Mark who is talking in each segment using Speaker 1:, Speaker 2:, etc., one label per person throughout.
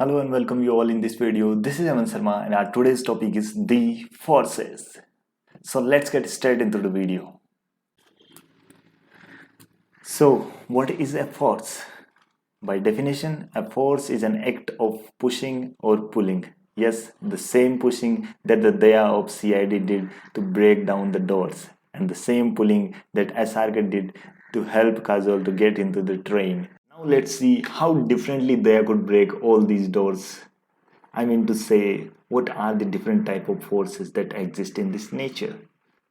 Speaker 1: Hello and welcome you all in this video. This is Aman Sharma and our today's topic is the forces. So let's get straight into the video. So what is a force? By definition, a force is an act of pushing or pulling. Yes, the same pushing that the Daya of CID did to break down the doors and the same pulling that SRK did to help Kajol to get into the train. Now let's see how differently Daya could break all these doors. I mean to say, what are the different type of forces that exist in this nature?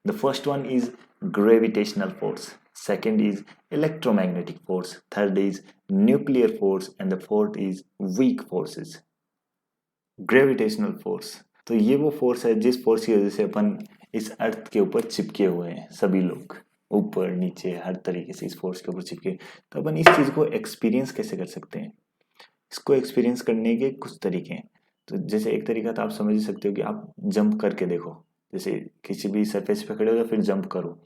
Speaker 1: The first one is gravitational force. Second is electromagnetic force. Third is nuclear force. And the fourth is weak forces. Gravitational force तो ये वो force है जिस force की वजह से अपन इस अर्थ के ऊपर चिपके हुए हैं सभी लोग ऊपर नीचे हर तरीके से इस फोर्स के ऊपर चिपके तो अपन इस चीज को एक्सपीरियंस कैसे कर सकते हैं इसको एक्सपीरियंस करने के कुछ तरीके हैं तो जैसे एक तरीका तो आप समझ ही सकते हो कि आप जंप करके देखो जैसे किसी भी सरफेस पे खड़े हो या फिर जंप करो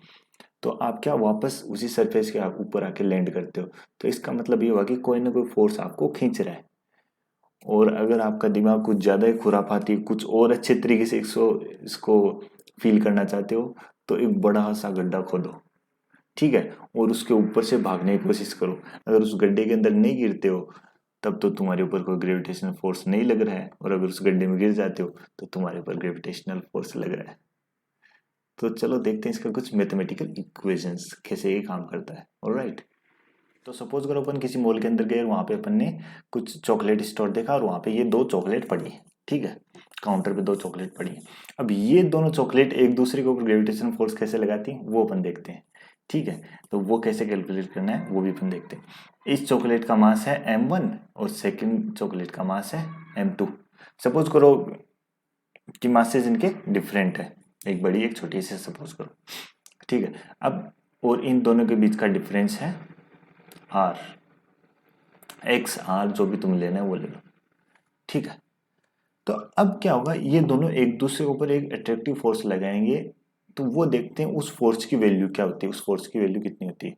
Speaker 1: तो आप क्या वापस उसी सरफेस के आप ऊपर आके लैंड करते हो तो इसका मतलब ये हुआ कि कोई ना कोई फोर्स आपको खींच रहा है और अगर आपका दिमाग कुछ ज़्यादा ही खुरापाती कुछ और अच्छे तरीके से इसको फील करना चाहते हो तो एक बड़ा सा गड्ढा खोदो ठीक है और उसके ऊपर से भागने की कोशिश करो अगर उस गड्ढे के अंदर नहीं गिरते हो तब तो तुम्हारे ऊपर कोई ग्रेविटेशनल फोर्स नहीं लग रहा है और अगर उस गड्ढे में गिर जाते हो तो तुम्हारे ऊपर ग्रेविटेशनल फोर्स लग रहा है तो चलो देखते हैं इसका कुछ मैथमेटिकल इक्वेशंस कैसे ये काम करता है ऑलराइट तो सपोज करो अपन किसी मॉल के अंदर गए और वहां पे अपन ने कुछ चॉकलेट स्टोर देखा और वहां पे ये दो चॉकलेट पड़ी है ठीक है काउंटर पे दो चॉकलेट पड़ी है अब ये दोनों चॉकलेट एक दूसरे के ऊपर ग्रेविटेशन फोर्स कैसे लगाती हैं वो अपन देखते हैं ठीक है तो वो कैसे कैलकुलेट करना है वो भी अपन देखते हैं इस चॉकलेट का मास है m1 और सेकंड चॉकलेट का मास है m2 सपोज करो कि मासेस इनके डिफरेंट है एक बड़ी एक छोटी से सपोज करो ठीक है अब और इन दोनों के बीच का डिफरेंस है आर एक्स आर जो भी तुम लेना है वो ले लो ठीक है तो अब क्या होगा ये दोनों एक दूसरे के ऊपर एक अट्रैक्टिव फोर्स लगाएंगे तो वो देखते हैं उस फोर्स की वैल्यू क्या होती है उस फोर्स की वैल्यू कितनी होती है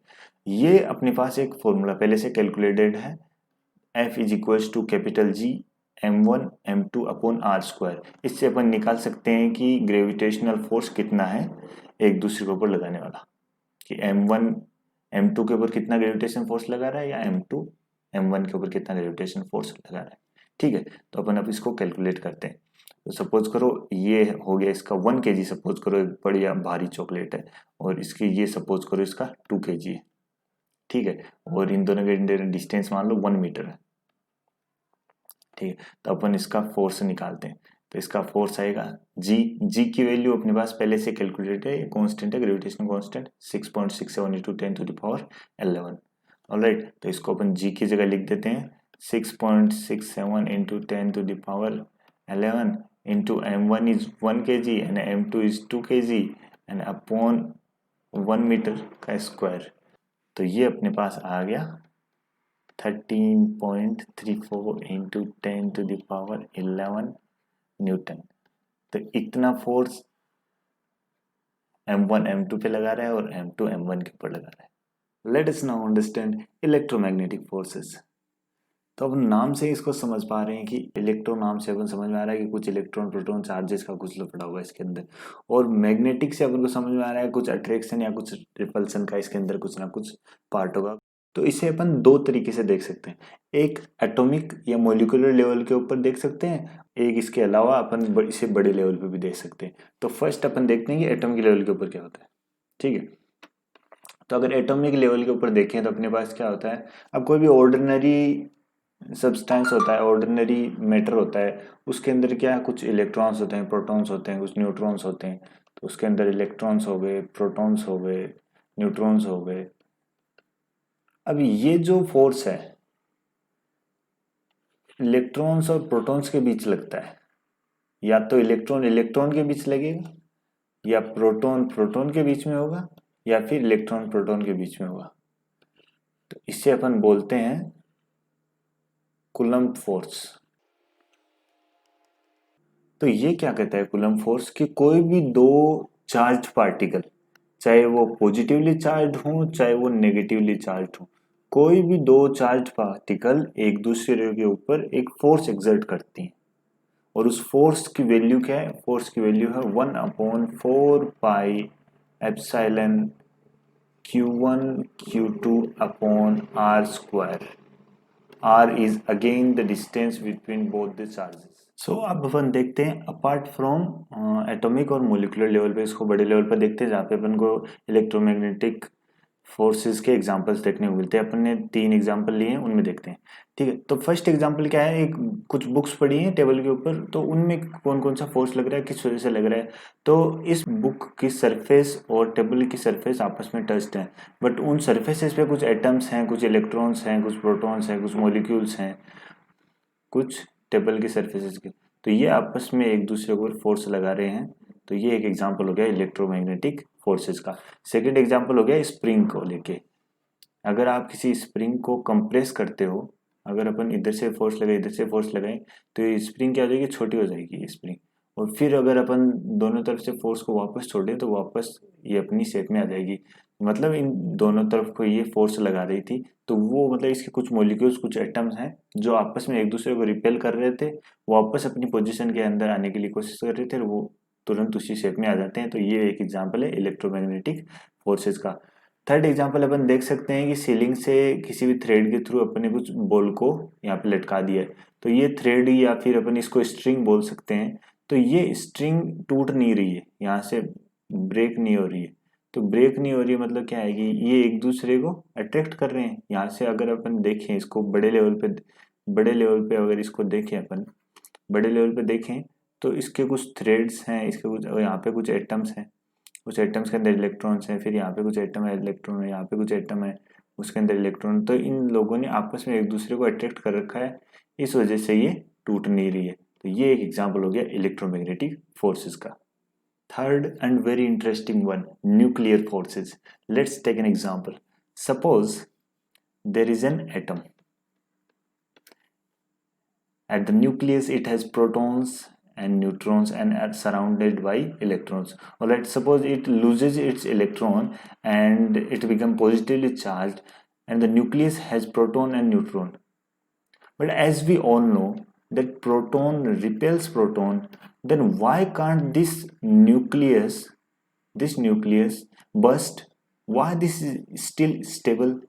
Speaker 1: ये अपने पास एक फॉर्मूला पहले से कैलकुलेटेड है F is equals to capital G m1 m2 upon R square इससे अपन निकाल सकते हैं कि ग्रेविटेशनल फोर्स कितना है एक दूसरे के ऊपर लगाने वाला कि m1 m2 के ऊपर कितना ग्रेविटेशन फोर्स लगा रहा है या m2 m1 के ऊपर कितना ग्रेविटेशन फोर्स लगा रहा है ठीक है तो अपन अब इसको कैलकुलेट करते हैं तो सपोज करो ये हो गया इसका 1 kg सपोज करो एक बढ़िया भारी चॉकलेट है और इसकी ये सपोज करो इसका 2 kg है ठीक है और इन दोनों के डिस्टेंस मान लो 1 मीटर है ठीक है तो अपन इसका फोर्स निकालते हैं तो इसका फोर्स आएगा जी की वैल्यू अपने पास पहले से कैलकुलेटेड है कांस्टेंट है gravitational constant 6.67 into 10 to the power 11 alright तो इसको अपन जी की जगह लिख देते हैं 6.67 into 10 to the power 11 into m1 is 1 kg and m2 is 2 kg and upon 1 metre का स्क्वायर तो ये अपने पास आ गया 13.34 into 10 to the power 11 newton तो इतना फोर्स m1 m2 पे लगा रहा है और m2 m1 के ऊपर लगा रहा है let us now understand electromagnetic forces तो अब नाम से इसको समझ पा रहे हैं कि इलेक्ट्रो नाम से अपन समझ में आ रहा है कि कुछ इलेक्ट्रॉन प्रोटॉन चार्जेस का कुछ पड़ा हुआ है इसके अंदर और मैग्नेटिक से अपन को समझ में आ रहा है कुछ अट्रैक्शन या कुछ रिपल्सन का इसके अंदर कुछ ना कुछ पार्ट होगा तो इसे अपन दो तरीके से देख सकते हैं एक एटॉमिक या मोलिकुलर लेवल के ऊपर देख सकते हैं एक इसके अलावा अपन इसे बड़े लेवल पे भी देख सकते हैं तो फर्स्ट अपन देखते हैं कि एटॉमिक लेवल के ऊपर क्या होता है ठीक है तो अगर एटॉमिक लेवल के ऊपर देखें तो अपने पास क्या होता है अब कोई भी ऑर्डिनरी सब्सटेंस होता है ऑर्डिनरी मैटर होता है उसके अंदर क्या कुछ इलेक्ट्रॉन्स होते हैं प्रोटॉन्स होते हैं कुछ न्यूट्रॉन्स होते हैं तो उसके अंदर इलेक्ट्रॉन्स हो गए प्रोटॉन्स हो गए न्यूट्रॉन्स हो गए अब ये जो फोर्स है इलेक्ट्रॉन्स और प्रोटॉन्स के बीच लगता है या तो इलेक्ट्रॉन इलेक्ट्रॉन के बीच लगेगा या प्रोटॉन प्रोटॉन के बीच में होगा या फिर इलेक्ट्रॉन प्रोटॉन के बीच में होगा तो इससे अपन बोलते हैं कूलम्ब फोर्स तो ये क्या कहता है कूलम्ब फोर्स कि कोई भी दो चार्ज पार्टिकल चाहे वो पॉजिटिवली चार्ज हो चाहे वो नेगेटिवली चार्ज हो कोई भी दो चार्ज पार्टिकल एक दूसरे के ऊपर एक फोर्स एक्सर्ट करती हैं और उस फोर्स की वैल्यू क्या है? फोर्स की वैल्यू है 1/4 pi epsilon Q1 Q2 upon R square. R is again the distance between both the charges. So अब अपन देखते हैं अपार्ट फ्रॉम एटॉमिक और मोलिकुलर लेवल पे, इसको बड़े लेवल पर देखते हैं जहाँ पे अपन को इलेक्ट्रोमैग्नेटिक फोर्सेस के एग्जांपल्स देखने को मिलते हैं। अपन ने 3 एग्जांपल लिए हैं, उनमें देखते हैं। ठीक है, तो फर्स्ट एग्जांपल क्या है, एक कुछ बुक्स पढ़ी हैं टेबल के ऊपर, तो उनमें कौन कौन सा फोर्स लग रहा है, किस वजह से लग रहा है। तो इस बुक की सरफेस और टेबल की सरफेस आपस में टच्ड हैं, बट उन सरफेसेस पे कुछ एटम्स हैं, कुछ इलेक्ट्रॉन्स हैं, कुछ प्रोटॉन्स हैं, कुछ मॉलिक्यूल्स हैं, कुछ टेबल की सरफेसेस के, तो ये आपस में एक दूसरे को फोर्स लगा रहे हैं। तो ये एक एग्जांपल हो गया इलेक्ट्रोमैग्नेटिक फोर्सेस का। सेकंड एग्जांपल हो गया स्प्रिंग को लेके। अगर आप किसी स्प्रिंग को कंप्रेस करते हो, अगर अपन इधर से फोर्स लगाए इधर से फोर्स लगाए, तो ये स्प्रिंग क्या हो जाएगी, छोटी हो जाएगी ये स्प्रिंग। और फिर अगर अपन दोनों तरफ से फोर्स को वापस छोड़े तो वापस ये अपनी शेप में आ जाएगी। मतलब इन दोनों तरफ को ये फोर्स लगा रही थी, तो वो मतलब इसके कुछ मॉलिक्यूल्स, कुछ एटम्स हैं जो आपस में एक दूसरे को रिपेल कर रहे थे, वापस अपनी पोजीशन के अंदर आने के लिए कोशिश कर रहे थे, और वो तुरंत उसी शेप में आ जाते हैं। तो ये एक एग्जांपल है इलेक्ट्रोमैग्नेटिक फोर्सेस का। थर्ड एग्जांपल अपन देख सकते हैं कि सीलिंग से किसी भी थ्रेड के थ्रू अपन ने कुछ बॉल को यहाँ पे लटका दिया है, तो ये थ्रेड या फिर अपन इसको स्ट्रिंग बोल सकते हैं। तो ये स्ट्रिंग टूट नहीं रही है, यहाँ से ब्रेक नहीं हो रही है। तो ब्रेक नहीं हो रही है मतलब क्या है कि ये एक दूसरे को अट्रैक्ट कर रहे हैं। यहाँ से अगर अपन देखें इसको बड़े लेवल पे अगर इसको देखें अपन बड़े लेवल पे देखें, तो इसके कुछ थ्रेड्स हैं, इसके कुछ यहाँ पे कुछ एटम्स हैं, कुछ एटम्स के अंदर इलेक्ट्रॉन्स हैं, फिर यहाँ पे कुछ एटम है इलेक्ट्रॉन है, यहाँ पे कुछ एटम है उसके अंदर इलेक्ट्रॉन। तो इन लोगों ने आपस में एक दूसरे को अट्रैक्ट कर रखा है, इस वजह से ये टूट नहीं रही है। तो ये एक एग्जाम्पल हो गया इलेक्ट्रोमैग्नेटिक फोर्सेस का। Third and very interesting one, nuclear forces. Let's take an example. Suppose there is an atom, at the nucleus it has protons and neutrons and are surrounded by electrons. Or let's suppose it loses its electron and it becomes positively charged, and the nucleus has proton and neutron. But as we all know that proton repels proton, then why can't this nucleus burst? Why this is still stable?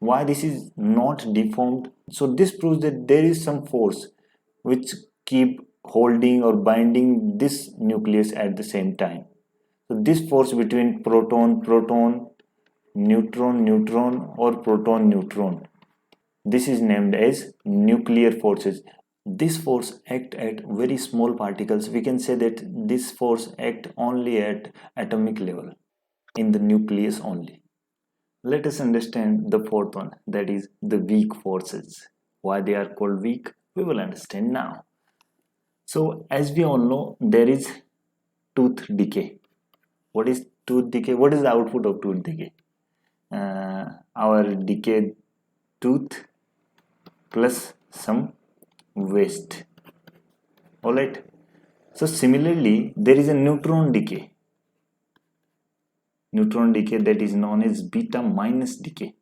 Speaker 1: Why this is not deformed? So this proves that there is some force which keep holding or binding this nucleus at the same time. So this force between proton neutron or proton neutron, this is named as nuclear forces. This force act at very small particles. We can say that this force act only at atomic level, in the nucleus only. Let us understand the fourth one, that is the weak forces. Why they are called weak, we will understand now. So as we all know, there is tooth decay. What is tooth decay? What is the output of tooth decay? Our decayed tooth plus some waste. Alright. So similarly, there is a neutron decay. Neutron decay that is known as beta minus decay.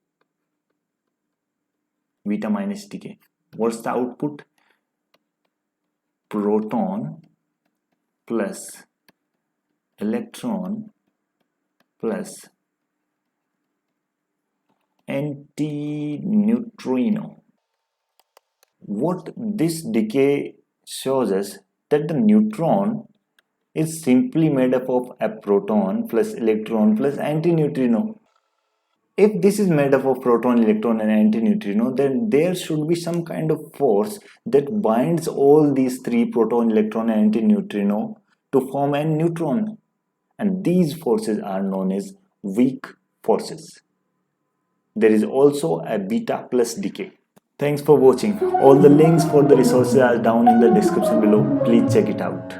Speaker 1: Beta minus decay. What's the output? Proton plus electron plus antineutrino. What this decay shows us that the neutron is simply made up of a proton plus electron plus antineutrino. If this is made up of proton, electron and antineutrino, then there should be some kind of force that binds all these three, proton, electron and antineutrino, to form a neutron. And these forces are known as weak forces. There is also a beta plus decay. Thanks for watching. All the links for the resources are down in the description below. Please check it out.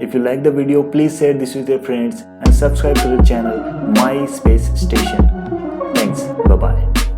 Speaker 1: If you like the video, please share this with your friends and subscribe to the channel My Space Station. Thanks. Bye-bye.